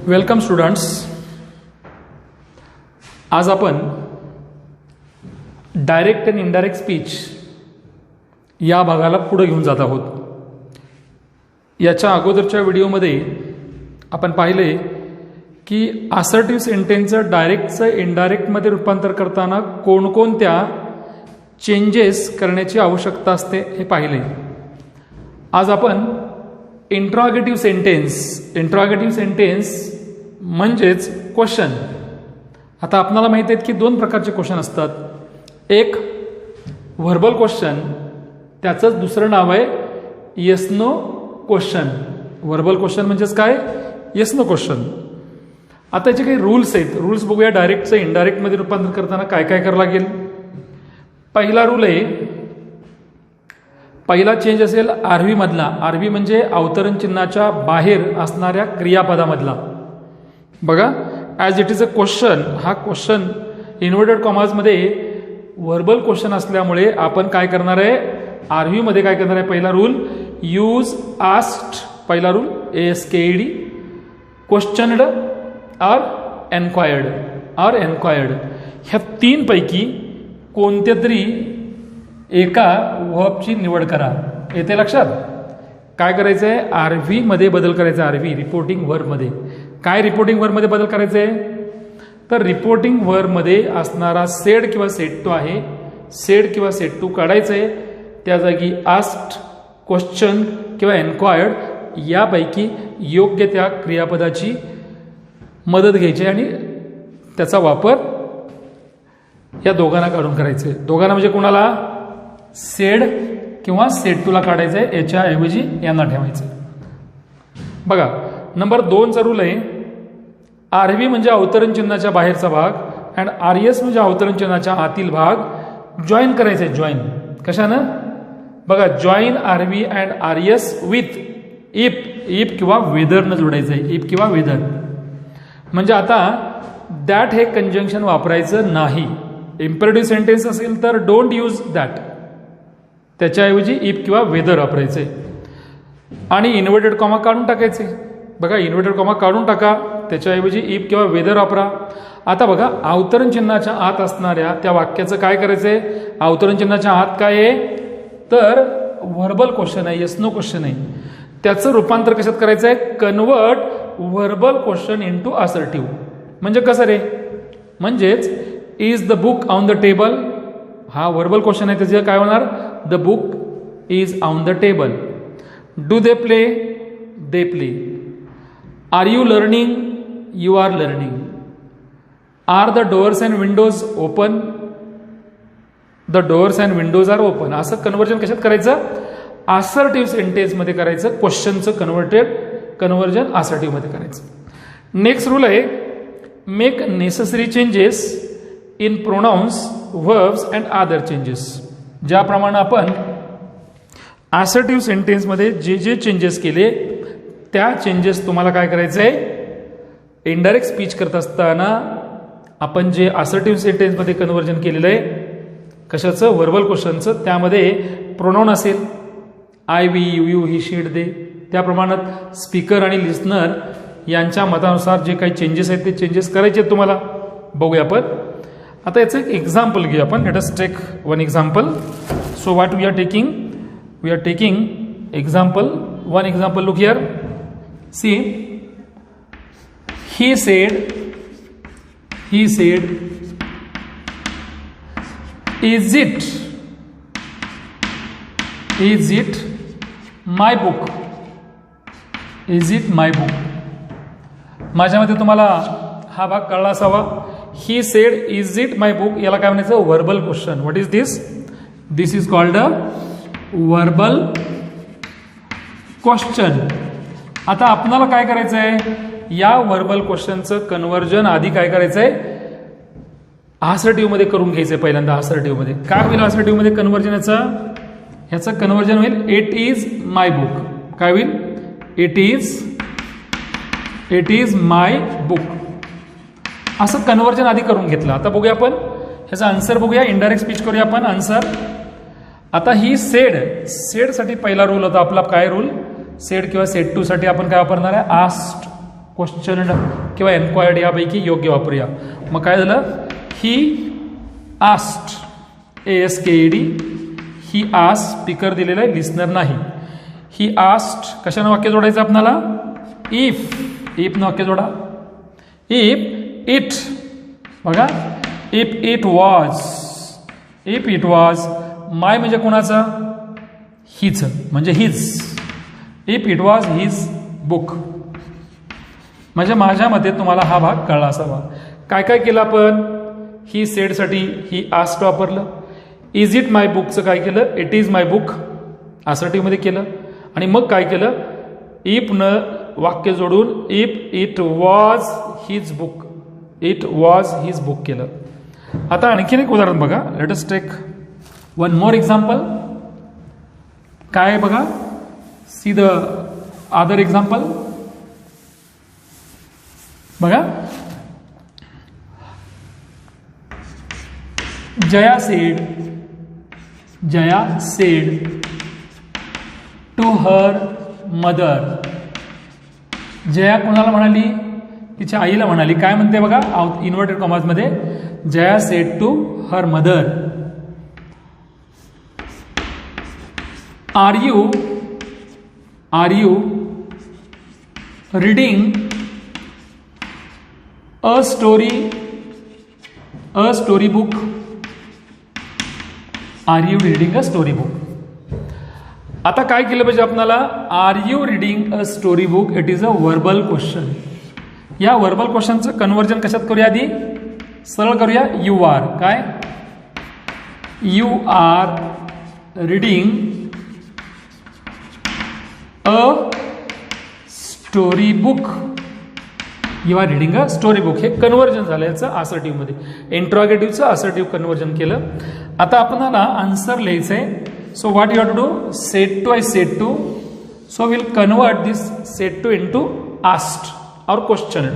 Welcome students. आज आपण direct and indirect speech या भागाला पुढे घेऊन जात आहोत. याच्या अगोदरच्या व्हिडिओमध्ये आपण पाहिले की असर्टिव्ह सेंटेन्सचं डायरेक्टचं इनडायरेक्टमध्ये रूपांतर करताना कोणकोणत्या चेंजेस करण्याची आवश्यकता असते हे पाहिले. आज आपण इंट्रॉगेटिव्ह सेंटेन्स म्हणजेच क्वेश्चन. आता आपल्याला माहिती आहे की दोन प्रकारचे क्वेश्चन असतात. एक व्हर्बल क्वेश्चन, त्याचंच दुसरं नाव आहे yes no question. Verbal question म्हणजेच काय? Yes no question. आता याचे काही रूल्स आहेत. रूल्स बघूया. डायरेक्टचं इनडायरेक्टमध्ये रूपांतर करताना काय काय करावं लागेल. पहिला रूल आहे, पहिला चेंज असेल आरव्ही मधला. आरव्ही म्हणजे अवतरण चिन्हाच्या बाहेर असणाऱ्या क्रियापदामधला. बघा, as it is a question, हा क्वेश्चन इन्व्हर्टेड कॉमाजमध्ये व्हर्बल क्वेश्चन असल्यामुळे आपण काय करणार आहे, आरव्ही मध्ये काय करणार आहे. पहिला रूल यूज आस्क्ड. पहिला रूल ASKED, क्वेश्चनड और एन्क्वायर्ड. ह्या तीन पैकी कोणत्या तरी एका वर्बची निवड करा. येते लक्षात? काय करायचं आहे, आरव्ही मध्ये बदल करायचा. आरव्ही रिपोर्टिंग वर्ब मध्ये. काय रिपोर्टिंग वर्ब मध्ये बदल करायचे आहे, तर रिपोर्टिंग वर्ब मध्ये असणारा सेड किंवा सेड टू आहे. सेड किंवा सेड टू काढायचं आहे. त्या जागी आस्क्ड, क्वेश्चन किंवा एन्क्वायर्ड यापैकी योग्य त्या क्रियापदाची मदत घ्यायची आणि त्याचा वापर या दोघांना काढून करायचे. दोघांना म्हणजे कोणाला? सेड किंवा सेड टूला काढायचं आहे. याच्याऐवजी यांना ठेवायचं. बघा, नंबर 2चा रूल आहे आरव्ही म्हणजे अवतरण चिन्हाच्या बाहेरचा भाग अँड RS म्हणजे अवतरण चिन्हाच्या आतील भाग जॉईन करायचे. जॉईन कशानं? बघा, join RV and RS with if किंवा वेदरनं जोडायचं आहे. इफ किंवा वेदर म्हणजे आता दॅट हे कंजंक्शन वापरायचं नाही. इम्पेरेटिव्ह सेंटेन्स असेल तर डोंट यूज दॅट, त्याच्याऐवजी इफ किंवा वेदर वापरायचे. आणि इन्व्हर्टेड कॉमा काढून टाकायचे. बघा, इन्व्हर्टेड कॉमा काढून टाका, त्याच्याऐवजी इफ किंवा वेदर वापरा. आता बघा, अवतरण चिन्हाच्या आत असणाऱ्या त्या वाक्याचं काय करायचंय. अवतरण चिन्हाच्या आत काय आहे, तर व्हर्बल क्वेश्चन आहे, येस नो क्वेश्चन आहे. त्याचं रूपांतर कशात करायचं आहे, convert verbal question into assertive. म्हणजे कसं रे, म्हणजेच is the book on the table. हा व्हर्बल क्वेश्चन आहे, त्याचं काय होणार, the book is on the table. Do they play, they play. Are you learning, you are learning. Are the doors and windows open, the doors and windows are open. असं conversion कशात करायचं, assertive सेंटेन्समध्ये करायचं. क्वेश्चनचं conversion assertive मध्ये करायचं. Next rule आहे make necessary changes in pronounce, verbs and other changes. ज्याप्रमाणे आपण assertive सेंटेन्समध्ये जे जे चेंजेस केले त्या चेंजेस तुम्हाला काय करायचं आहे, इनडायरेक्ट स्पीच करत असताना आपण जे असर्टिव्ह सेंटेन्समध्ये कन्व्हर्जन केलेलं आहे कशाचं, व्हर्बल क्वेश्चनचं, त्यामध्ये प्रोनाउन असेल I, we, you, he, she, they, त्या प्रमाणात स्पीकर आणि लिस्नर यांच्या मतानुसार जे काही चेंजेस आहेत ते चेंजेस करायचे आहेत तुम्हाला. बघूया आपण. आता याचं एक एक्झाम्पल घेऊया आपण. Let us take one example. So what we are taking, we are taking example, one example. Look here, see, he said is it my book, is it my book. माझ्या मते तुम्हाला हा भाग कळला असावा. He said is it my book, याला काय म्हणायचं, verbal question. What is this, this is called a verbal question. आता आपल्याला काय करायचं आहे, या व्हर्बल क्वेश्चनचं कन्व्हर्जन आधी काय करायचं आहे, असर्टिव्ह मध्ये करून घ्यायचंय. पहिल्यांदा असर्टिव्ह मध्ये काय होईल, असर्टिव्ह मध्ये कन्व्हर्जन ह्याचं कन्व्हर्जन होईल इट इज माय बुक. काय होईल, इट इज माय बुक. असं कन्व्हर्जन आधी करून घेतलं. आता बघूया आपण ह्याचा आन्सर बघूया. इनडायरेक्ट स्पीच करूया आपण आन्सर. आता ही सेड साठी पहिला रूल होता आपला. काय रूल, सेड किंवा सेड टू साठी आपण काय वापरणार आहे, आस्क्ड. क्वेश्चन्ड किंवा एन्क्वायर्ड यापैकी योग्य वापरूया. मग काय झालं, he asked, ASKED, he asked speaker दिलेला आहे, लिस्नर नाही. ही आस्क्ड कशानं वाक्य जोडायचं आपल्याला, इफ न वाक्य जोडा. इफ इट, बघा, इफ इट वॉज, माय म्हणजे कोणाचा, हिच म्हणजे his. If it was his book, म्हणजे माझ्या मते तुम्हाला हा भाग कळला असावा. काय काय केलं आपण, ही सेडसाठी ही आस्क्ड वापरलं. इज इट माय बुकचं काय केलं, इट इज माय बुक असर्टिव्हमध्ये केलं. आणि मग काय केलं, इफ न वाक्य जोडून if it was his book, it was his book केलं. आता आणखीन एक उदाहरण बघा, let us take one more example. काय बघा, सी द अदर एक्झाम्पल. बघा, Jaya said to her mother. Jaya कोणाला म्हणाली, तिच्या आईला म्हणाली. काय म्हणते बघा, इन्व्हर्टेड कॉमाज मध्ये, Jaya said to her mother, are you reading a story book, are you reading a story book. आता काय केलं पाहिजे आपल्याला, are you reading a story book, it is a verbal question. या वर्बल क्वेश्चनचं कन्व्हर्जन कशात करूया, आधी सरळ करूया. यू आर, काय, you are reading a story book, you are reading a story book. हे कन्व्हर्जन झालं याचं असर्टिव्ह मध्ये, इंट्रॉगेटिव्हचं असर्टिव्ह कन्व्हर्जन केलं. आता आपल्याला आन्सर लिहायचं आहे. So what you have to do, said to, I said to. So will convert this said to into asked or questioned.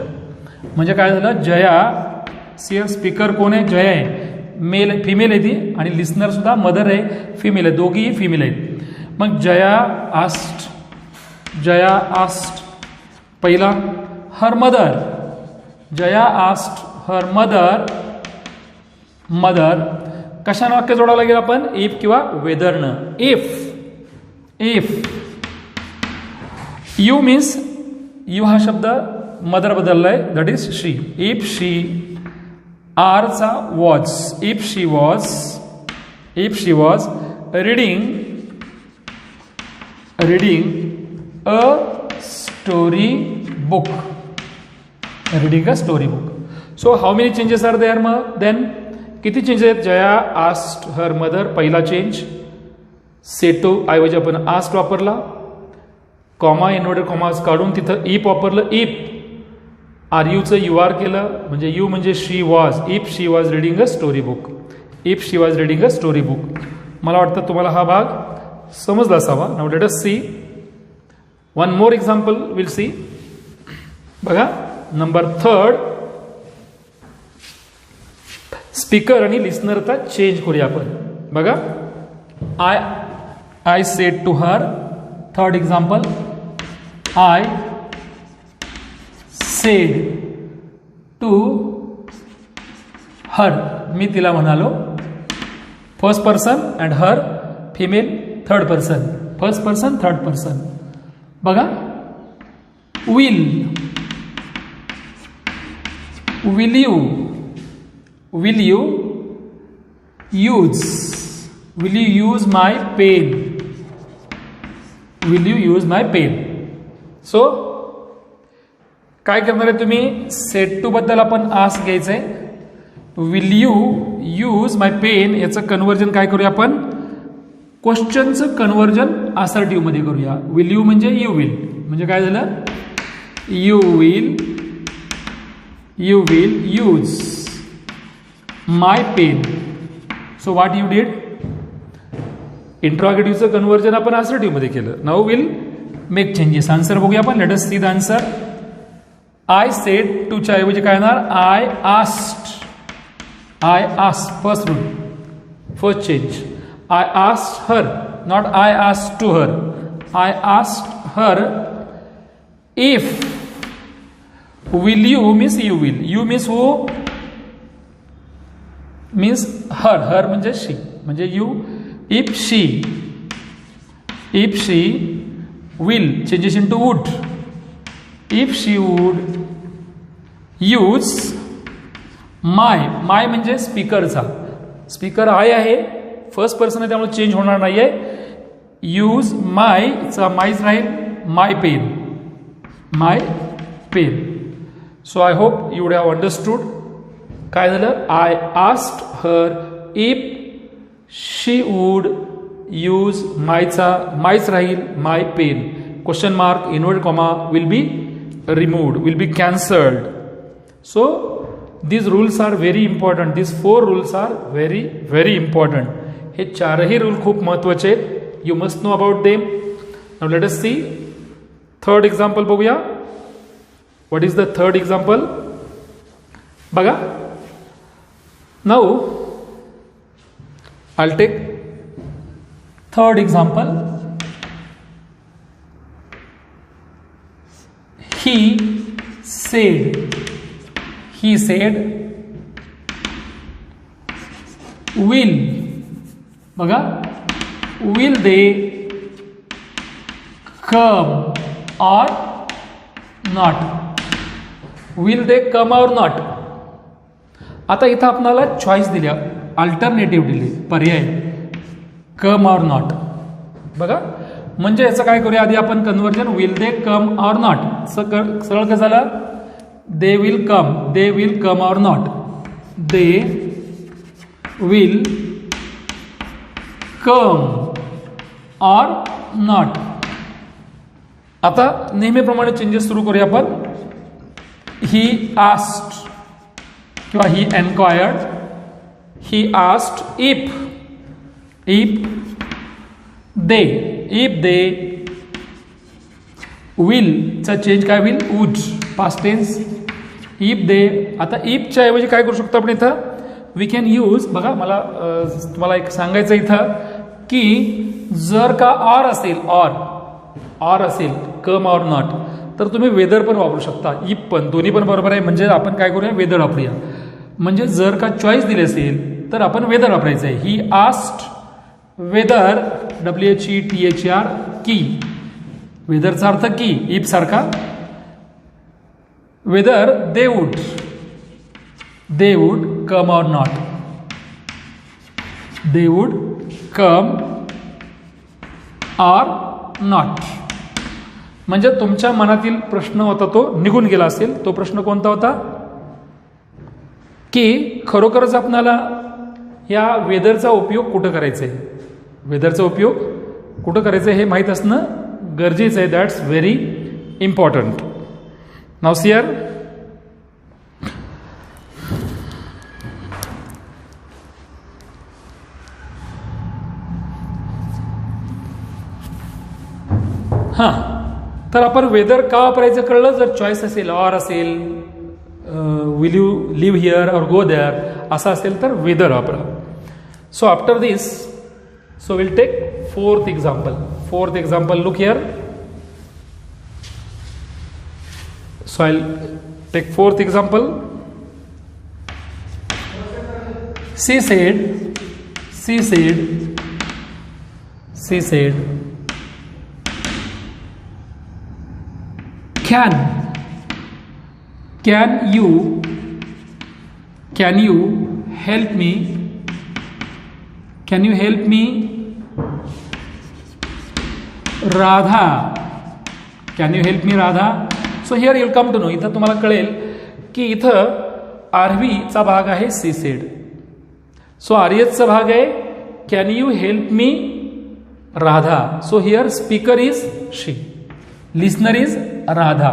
म्हणजे काय झालं, जया, सी स्पीकर कोण आहे, जया आहे, मेल फिमेल आहे ती, आणि लिस्नर सुद्धा मदर आहे, फिमेल आहे, दोघीही फिमेल आहेत. मग जया आस्क्ड पहिला her mother, Jaya asked her mother. कशानं वाक्य जोडावं लागेल आपण, इफ किंवा वेदरनं. इफ यू मीन्स, यू हा शब्द मदर बदललाय, that is she. If she, आरचा was, if she was reading a story book, reading a story book. So how many changes are there, मग देन किती चेंजेस आहेत, Jaya asked her mother पहिला change, said to ऐवजी आपण asked वापरला, comma inverted commas काढून तिथं इफ वापरलं. इफ आर यूचं यू आर केलं, म्हणजे यू म्हणजे she was, if she was reading a story book, if she was reading a story book. मला वाटतं तुम्हाला हा भाग समजला असावा. Now let us see one more example, will see. बघा, नंबर 3, स्पीकर आणि लिस्नरचा चेंज करूया आपण. बघा, I said to her, third example, I said to her, मी तिला म्हणालो. First person and her, female, third person, first person, third person. बघा, will you use my pen, will you use my pen. So काय करणार आहे तुम्ही, sed to बद्दल आपण आस्क घ्यायचंय. Will you use my pen याचं कन्व्हर्जन काय करूया आपण, क्वेश्चनचं कन्व्हर्जन असर्टिव्ह मध्ये करूया. विल यू म्हणजे यू विल, म्हणजे काय झालं, you will use my pen. So what you did, इंट्रॉगेटिव्हचं कन्व्हर्जन आपण असर्टिव्ह मध्ये केलं. Now will make changes. Answer बघूया आपण, let us see the answer. I said टूच्या ऐवजी काय येणार, I asked, first rule, first change. I asked her, not I asked to her. I asked her if will you means you will, you means who means her, her म्हणजे she, म्हणजे you. If she will changes into would, if she would use my म्हणजे स्पीकरचा, speaker I आहे, first person आहे त्यामुळे change होणार नाही आहे. यूज मायचा मायच राहील, my pen. So I hope you would have understood. काय झालं, I asked her if she would use मायच राहील, my pen. Question mark inverted comma will be removed, will be cancelled. So these rules are very important. These 4 rules are very very important. हे चारही rule खूप महत्वाचे आहेत. You must know about them. Now let us see third example. बघूया. What is the third example? बघा. Now I'll take third example. He said will, बघा, will they come or not, will they come or not. आता इथं आपल्याला choice दिल्या, alternative दिली, पर्याय, कम और नॉट. बघा, म्हणजे याचं काय करूया, आधी आपण कन्वर्जन, विल दे कम और नॉट. सरळ कसं झालं, they will come or not, they will come or not. आता नेहमीप्रमाणे चेंजेस सुरू करूया आपण. he asked किंवा he enquired, he asked if they will चा चेंज काय होईल, would, past tense. If they, आता इफच्या ऐवजी काय करू शकतो आपण इथं, वी कॅन यूज, बघा मला तुम्हाला एक सांगायचं इथं की जर का ऑर असेल कम ऑर नॉट, तर तुम्ही वेदर पण वापरू शकता, इफ पण, दोन्ही पण बरोबर आहे. म्हणजे आपण काय करूया, वेदर वापरूया. म्हणजे जर का चॉईस दिली असेल तर आपण वेदर वापरायचं आहे. ही आस्क्ड वेदर, WHETHER, की, वेदरचा अर्थ की, इफ सारखा. whether they would come or not, they would come or not. म्हणजे तुमच्या मनातील प्रश्न होता तो निघून गेला असेल. तो प्रश्न कोणता होता, की खरोखरच आपल्याला या वेदरचा उपयोग कुठं करायचा आहे, वेदरचा उपयोग कुठं करायचं हे माहीत असणं गरजेचं आहे. That's very important. Now see here, तर आपण वेदर का वापरायचं कळलं, जर चॉईस असेल, ऑर असेल, विल यू लिव्ह हिअर और गो देअर असं असेल तर वेदर वापरा. So after this, so will take fourth example. Look here. So I'll take fourth example. She said, can you help me, Radha, can you help me Radha. So here you'll come to know, इथं तुम्हाला कळेल की इथं आरव्हीचा भाग आहे she said. So आर्यसचा भाग आहे can you help me Radha. So here speaker is she, listener is Radha.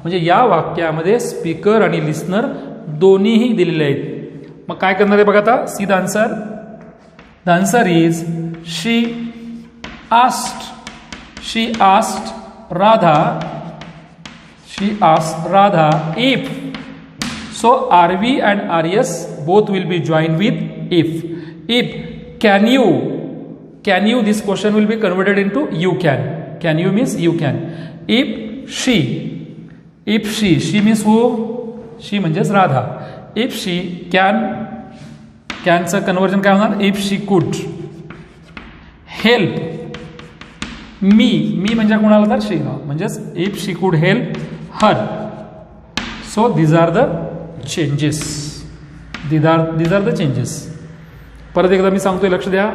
म्हणजे या वाक्यामध्ये स्पीकर आणि लिस्नर दोन्हीही दिलेले आहेत. मग काय करणार आहे बघा आता, C the answer. The answer is she asked Radha. She asked Radha if. So RV and RS both will be joined with if. If can you, this question will be converted into you can. Can you means you can. If she if she means who, she म्हणजेच Radha. If she कॅनचं कन्व्हर्जन काय होणार, if she could. Help me म्हणजे कोणाला तर शी, म्हणजेच if she could help her. So these are the changes. These are the changes. परत एकदा मी सांगतोय, लक्ष द्या.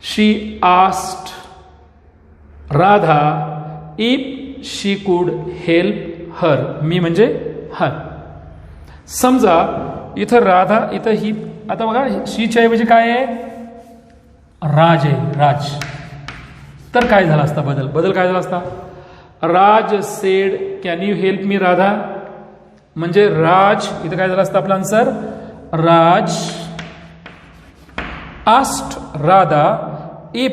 She asked Radha if she could help हर. मी म्हणजे हर. समजा इथं राधा, इथं ही, आता बघा शीच्या ऐवजी काय आहे, राज आहे, राज. तर काय झाला असता बदल काय झाला असता, Raj said can you help me Radha. म्हणजे राज, इथं काय झालं असतं आपला answer, Raj asked Radha if,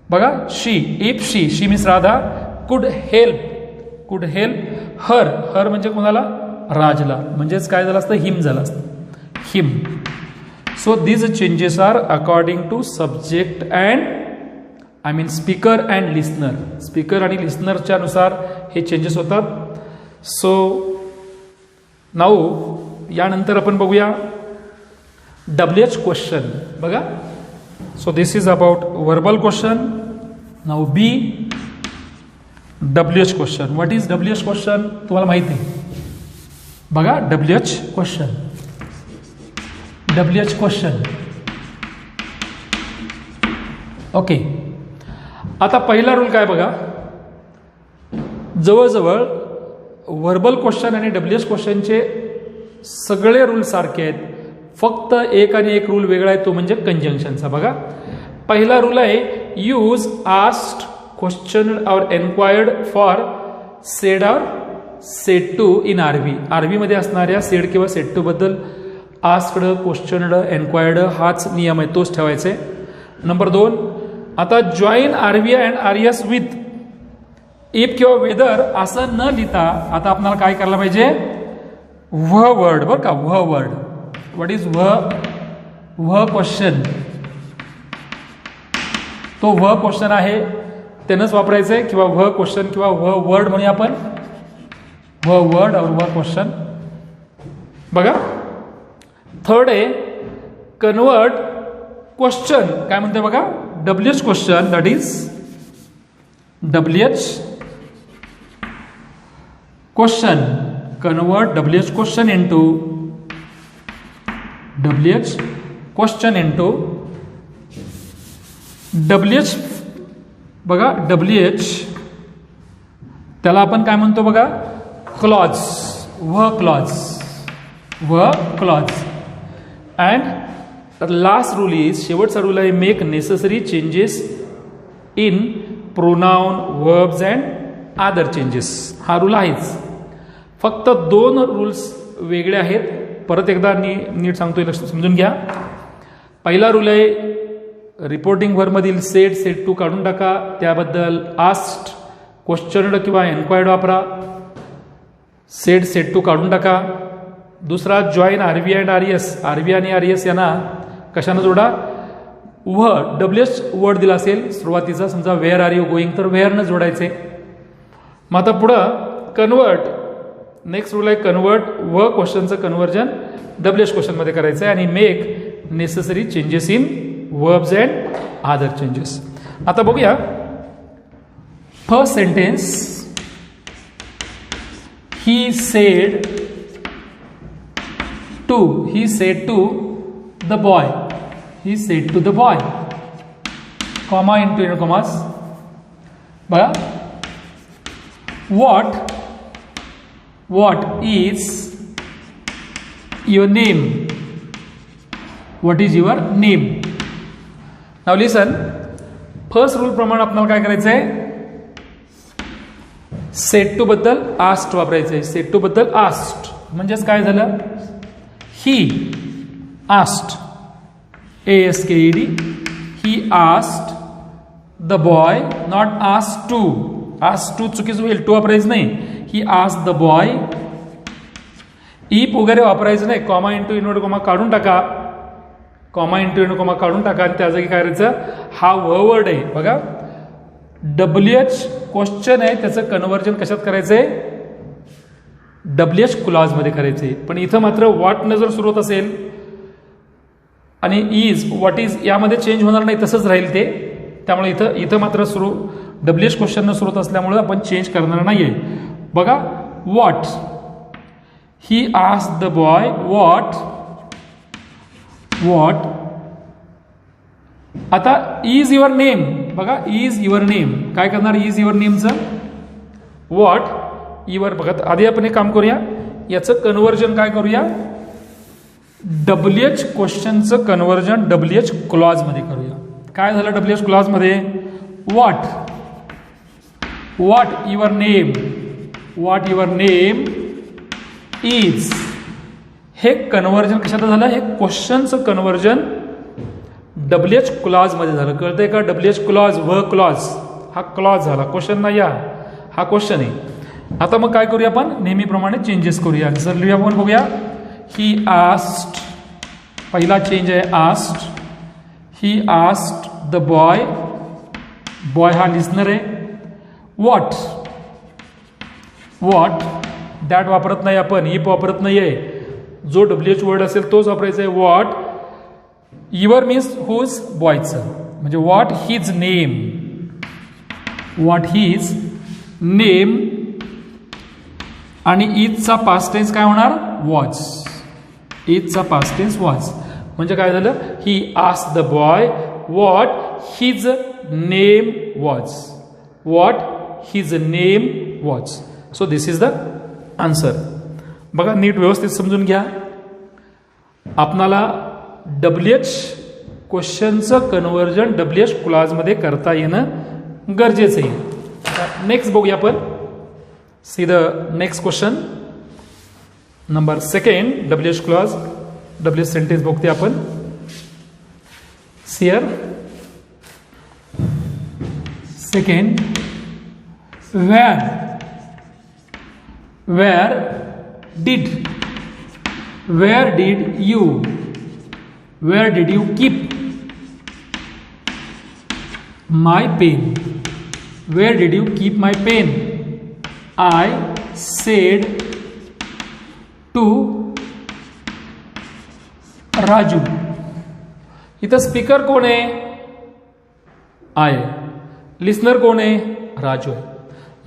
बघा she, if she means Radha could help हर म्हणजे कोणाला, राजला. म्हणजेच काय झालं असतं, हिम झालं असतं, him. So these changes are according to subject and speaker and listener. Speaker आणि लिस्नरच्या नुसार हे चेंजेस होतात. सो नाऊ यानंतर आपण बघूया WH क्वेश्चन. बघा, so this is about verbal question. Now be WH question. What is WH question, तुम्हाला माहिती आहे. बघा WH क्वेश्चन. ओके. आता पहिला रूल काय बघा, जवळजवळ व्हर्बल क्वेश्चन आणि WH क्वेश्चनचे सगळे रूल सारखे आहेत. फक्त एक आणि एक रूल वेगळा आहे, तो म्हणजे कंजंक्शनचा. बघा, पहिला रूल आहे यूज आस्क्ड, क्वेश्चन और एन्क्वायर्ड फॉर सेड और सेड टू इन आरव्ही. आरव्हीमध्ये असणाऱ्या सेड किंवा सेड टू बद्दल आस्क्ड, क्वेश्चनड, एन्क्वायर्ड हाच नियम आहे, तोच ठेवायचे. नंबर 2, आता join RV and RS with if किंवा वेदर असं न लिहिता आता आपल्याला काय करायला पाहिजे, व्ह वर्ड. बरं का, wh word. What is wh question. तो व्ह क्वेश्चन आहे त्यानंच वापरायचं आहे, किंवा व्ह क्वेश्चन किंवा व्ह वर्ड म्हणूया आपण, व्ह वर्ड और व्ह क्वेश्चन. बघा, थर्ड आहे कन्वर्ट क्वेश्चन. काय म्हणते बघा, WH question, that is WH question. Convert WH question into WH. बघा WH त्याला आपण काय म्हणतो बघा, clause. V clause. And last rule is, शेवटचा रूल आहे, make necessary changes in pronoun, verbs and other changes. हा रूल आहेच. फक्त 2 रूल्स वेगळे आहेत. परत एकदा नीट सांगतोय, लक्ष समजून घ्या. पहिला रूल आहे रिपोर्टिंग व्हर्बमधील सेड टू काढून टाका, त्याबद्दल आस्क्ड, क्वेश्चनड किंवा एन्क्वायर्ड वापरा. सेड टू काढून टाका. दुसरा, join RV and RS. RV आणि आरएस यांना कशानं जोडा, WH वर्ड दिला असेल सुरुवातीचा, समजा वेअर आर यू गोईंग, तर वेअरनं जोडायचे. मग आता पुढं कन्वर्ट. नेक्स्ट रूल आहे कन्वर्ट व्ह क्वेश्चनचं कन्व्हर्जन WH क्वेश्चनमध्ये करायचं आहे, आणि make necessary changes in verbs and other changes. आता बघूया first sentence. He said to the boy. He said to the boy, comma into commas. बघा, what is your name. What is your name. Now listen, first rule प्रमाणे आपल्याला काय करायचं आहे, sed to बद्दल asked वापरायचं आहे. सेड टू बद्दल आस्क्ड म्हणजेच काय झालं, he asked, ASKED, he asked the boy, not asked to. Asked to चुकीचं होईल, टू वापरायचं नाही. He asked the boy. If वगैरे वापरायचं नाही. कॉमा इंटू इनवर्ड कॉमा काढून टाका. कॉमा इंटू इनवर्ड कॉमा काढून टाका आणि त्या जागी काय करायचं, हा वर्ड आहे बघा, WH क्वेश्चन आहे, त्याचं कन्व्हर्जन कशात करायचंय, WH क्लॉजमध्ये करायचे. पण इथं मात्र व्हॉटनं जर सुरू होत असेल आणि इज व्हॉट इज यामध्ये चेंज होणार नाही, तसंच राहील ते. त्यामुळे इथं मात्र सुरू WH क्वेश्चननं सुरू होत असल्यामुळे आपण चेंज करणार नाहीये. बघा, what, he asked the boy what. आता इज युअर नेम, बघा इज युअर नेम, काय करणार इज युअर नेमचं व्हॉट युअर. बघा आधी आपण एक काम करूया, याचं कन्व्हर्जन काय करूया, WH क्वेश्चनचं कन्व्हर्जन WH क्लॉजमध्ये करूया. काय झालं WH क्लॉजमध्ये, व्हॉट युअर नेम इज. हे कन्व्हर्जन कशात झालं, हे क्वेश्चनचं कन्व्हर्जन WH क्लॉजमध्ये झालं. कळतंय का, WH क्लॉज व क्लॉज, हा क्लॉज झाला, क्वेश्चन नाही हा क्वेश्चन आहे. आता मग काय करूया आपण, नेहमीप्रमाणे चेंजेस करूया. जर लिहूया आपण, बघूया, ही आस्क्ड, पहिला चेंज आहे asked. He asked the boy हा लिस्नर आहे. व्हॉट दॅट वापरत नाही आपण, इफ वापरत नाहीये. जो WH वर्ड असेल तोच वापरायचा आहे. व्हॉट युअर मीन्स हुज, बॉयचं, म्हणजे व्हॉट हिज नेम. आणि इजचा पास्ट टेन्स काय होणार, वॉज. इजचा पास्ट टेन्स वॉज. म्हणजे काय झालं, he asked the boy what his name was. So this is the answer. बघा नीट व्यवस्थित समजून घ्या. आपणाला WH क्वेश्चनचं कन्व्हर्जन WH क्लॉजमध्ये करता येणं गरजेचं आहे. नेक्स्ट बघूया आपण. See the next question number 2 WH clause WH sentence बघते आपण. See here second, where did you keep my pen? Where did you keep my pen? I said to Raju. इथं स्पीकर कोण आहे, आहे. लिस्नर कोण आहे, राजू आहे.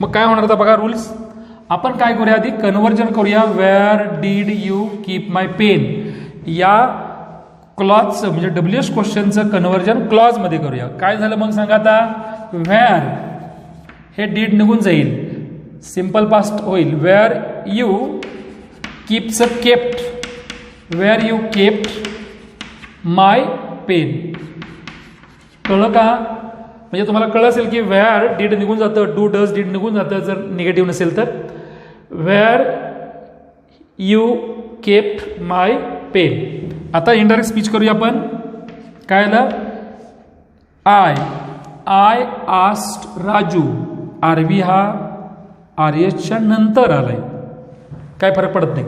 मग काय होणार आता बघा रूल्स. आपण काय करूया, आधी कन्व्हर्जन करूया. Where did you keep my pen या क्लॉजचं म्हणजे WH क्वेश्चनचं कन्व्हर्जन क्लॉजमध्ये करूया. काय झालं मग सांगा आता, वेअर हे डीड निघून जाईल, सिंपल पास्ट होईल. वेअर यू कीपचं kept, where you kept my pen. कळलं का, म्हणजे तुम्हाला कळलं असेल की वेअर डीड निघून जातं, डू डज डीड निघून जातं जर निगेटिव्ह नसेल तर. Where you kept my pen. आता इनडायरेक्ट स्पीच करूया आपण. काय आलं, आय आस्क्ड राजू. आरवी हा RHच्या नंतर आलाय, काय फरक पडत नाही.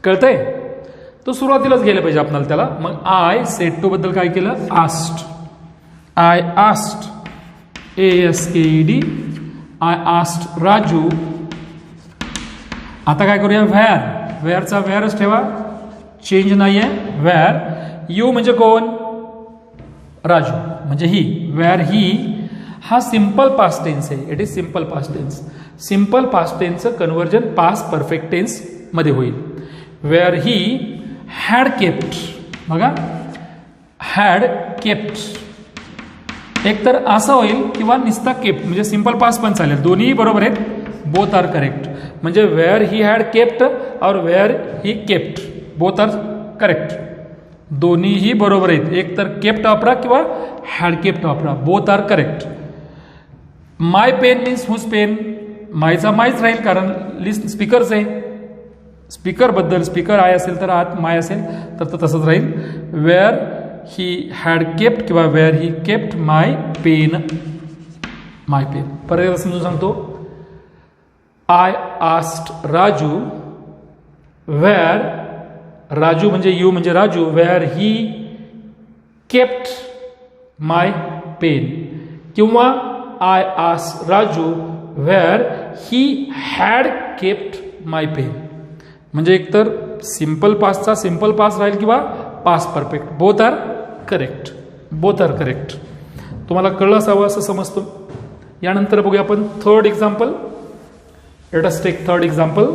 कळतंय, तो सुरुवातीलाच गेलं पाहिजे आपल्याला त्याला. मग आय सेड टू बद्दल काय केलं, asked. I asked ASKED, I asked Raju. आता काय करूया, वेअरचा वेअरच ठेवा, चेंज नाहीये. वेअर यू म्हणजे कोण, राजू म्हणजे ही. वेअर ही हा सिंपल पास्ट टेन्स आहे, it is simple past tense. Simple past टेन्सचं कन्व्हर्जन पास्ट परफेक्ट टेन्स मध्ये होईल. वेअर ही हॅड केप्ट, बघा हॅड केप्ट एक तर असं होईल किंवा निस्ता केप्ट म्हणजे सिंपल पास्ट पण चालेल, दोन्ही बरोबर आहेत. Both are correct. म्हणजे वेअर ही हॅड केप्ट और where he kept both are correct. दोन्हीही बरोबर आहेत. एक तर केप्ट वापरा किंवा हॅड केप्ट वापरा, both are correct. My pen means whose pen. मायचा मायच राहील कारण लिस्ट स्पीकरच आहे. स्पीकर बद्दल स्पीकर आय असेल तर आत माय असेल तर तसंच राहील. वेअर ही हॅड केप्ट किंवा where he kept my pen. My pen परत समजून सांगतो. I asked Raju where, Raju म्हणजे यू म्हणजे Raju, where he kept my pen. किंवा I asked Raju where he had kept my pen. म्हणजे एकतर सिम्पल पास्टचा सिम्पल पास्ट राहील किंवा past perfect. Both are correct. Both are correct. तुम्हाला कळलं असावं असं समजतो. यानंतर बघूया आपण third example. Late us take third example.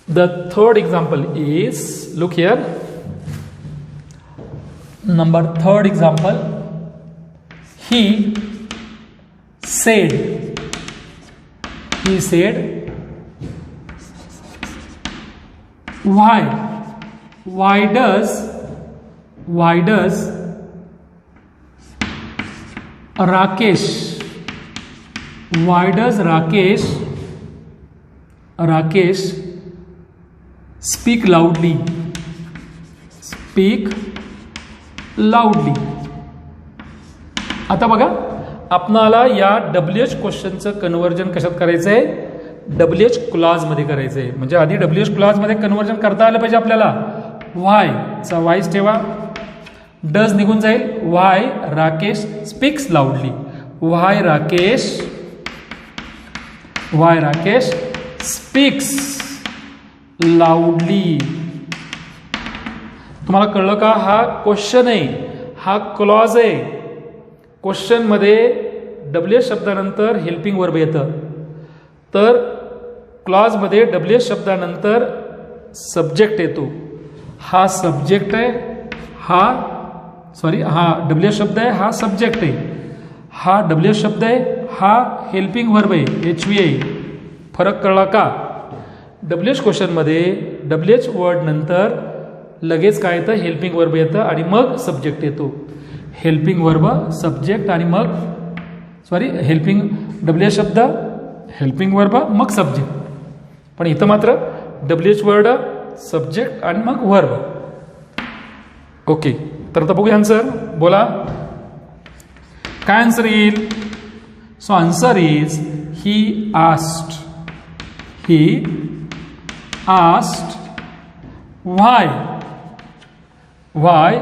The third example is, look here, number third example. He said, why does Rakesh speak loudly. आता बघा, आपणाला या WH क्वेश्चनचं कन्व्हर्जन कशात करायचं आहे? WH क्लॉज मध्ये करायचं आहे. म्हणजे आधी WH क्लॉज मध्ये कन्व्हर्जन करता आलं पाहिजे आपल्याला. वाय चा वाईज ठेवा, डज निघून जाईल. Y Rakesh speaks लाऊडली. Y Rakesh speaks लाऊडली. तुम्हाला कळलं का? हा क्वेश्चन आहे, हा क्लॉज आहे. क्वेश्चन मध्ये WH शब्दानंतर हेल्पिंग वर्ब येतं, तर क्लॉज मध्ये WH शब्दानंतर सब्जेक्ट येतो. हा सब्जेक्ट आहे, हा WH शब्द आहे, हा सब्जेक्ट आहे. हा WH शब्द आहे, हा हेल्पिंग वर्ब आहे, HV आहे. फरक कळला का? WH क्वेश्चनमध्ये WH वर्ड नंतर लगेच काय येतं? हेल्पिंग वर्ब येतं आणि मग सब्जेक्ट येतो. हेल्पिंग वर्ब सब्जेक्ट आणि मग WH शब्द हेल्पिंग वर्ब मग सब्जेक्ट. पण इथं मात्र WH वर्ड सब्जेक्ट आणि मग वर्ब. ओके, तर आता बघूया आन्सर. बोला काय आन्सर येईल? So answer is he asked why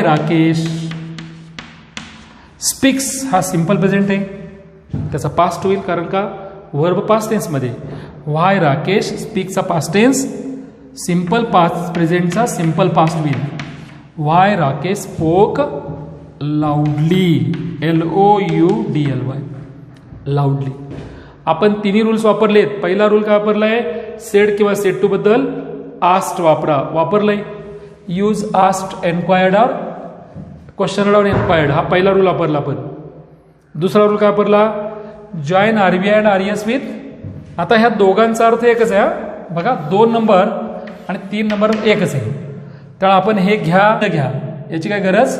Rakesh speaks. हा सिंपल प्रेझेंट आहे, त्याचा पास्ट होईल कारण का वर्ब पास्ट टेन्स मध्ये. वाय राकेश स्पीक्सचा पास्ट टेन्स, सिंपल पास्ट प्रेझेंटचा सिंपल पास्ट होईल. Why Rakesh spoke loudly. LOUDLY loudly. आपण तिन्ही रूल्स वापरलेत. पहिला रूल काय वापरलाय? सेड किंवा सेड टू बद्दल आस्क्ड वापरलाय. Use asked enquired or question or enquired, हा पहिला रूल वापरला आपण. दुसरा रूल काय वापरला? Join RV and RES with. आता ह्या दोघांचा अर्थ एकच आहे. बघा, 2 नंबर आणि 3 नंबर एकच आहे. तर आपण हे घ्या याची काही गरज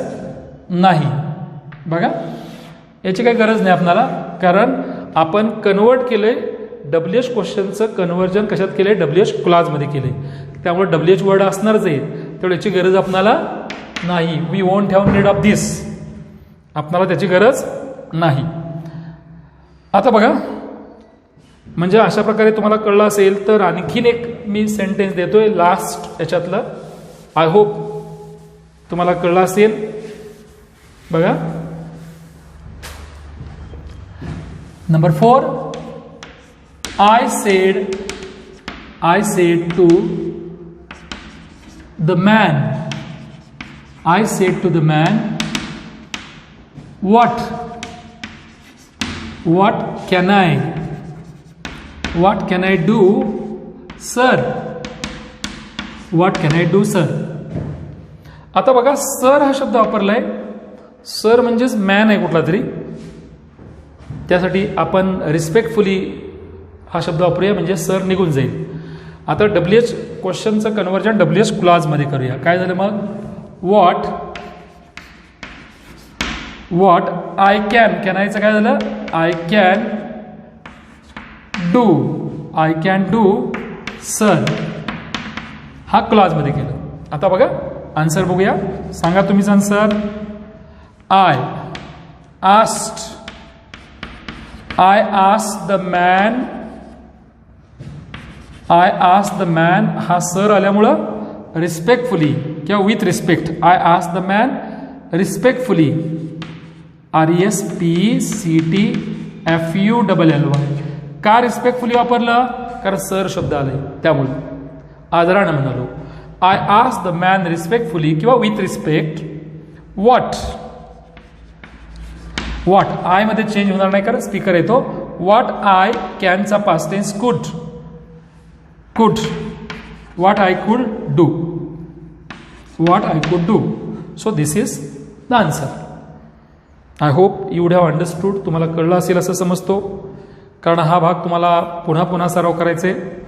नाही. बघा, याची काही गरज नाही आपल्याला, कारण आपण कन्वर्ट केलंय. WH क्वेश्चनचं कन्व्हर्जन कशात केलंय? WH क्लॉजमध्ये केलंय. त्यामुळे WH वर्ड असणारच आहे, तेवढं याची गरज आपल्याला नाही. We won't have need of this. आपल्याला त्याची गरज नाही. आता बघा, म्हणजे अशा प्रकारे तुम्हाला कळलं असेल तर आणखीन एक मी सेंटेन्स देतोय लास्ट याच्यातलं. आय होप तुम्हाला कळलं असेल. बघा, number 4. I said to the man, what can I do, sir? आता बघा, सर हा शब्द वापरलाय. सर म्हणजेच मॅन आहे कुठला तरी, त्यासाठी आपण रिस्पेक्टफुली हा शब्द वापरूया, म्हणजे सर निघून जाईल. आता WH क्वेश्चनचं कन्व्हर्जन WH क्लॉज मध्ये करूया. काय झालं मग? व्हॉट आय कॅनचं काय झालं? आय कॅन डू सर, हा क्लॉज मध्ये केलं. आता बघा आन्सर बघूया. सांगा तुम्हीच answer. I asked the man, हा सर आल्यामुळं रिस्पेक्टफुली किंवा with respect. I asked the man respectfully, RESPECT FULLY. का रिस्पेक्टफुली वापरलं? कारण सर शब्द आले त्यामुळे आदरानं म्हणालो. I ask the man respectfully किंवा विथ रिस्पेक्ट व्हॉट. आय मध्ये चेंज होणार नाही कारण स्पीकर येतो. व्हॉट आय कॅनचा पास्ट टेन्स कुड. What I could do. So this is the answer. I hope you would have understood. तुम्हाला कळलं असेल असं समजतो कारण हा भाग तुम्हाला पुन्हा पुन्हा सराव करायचे.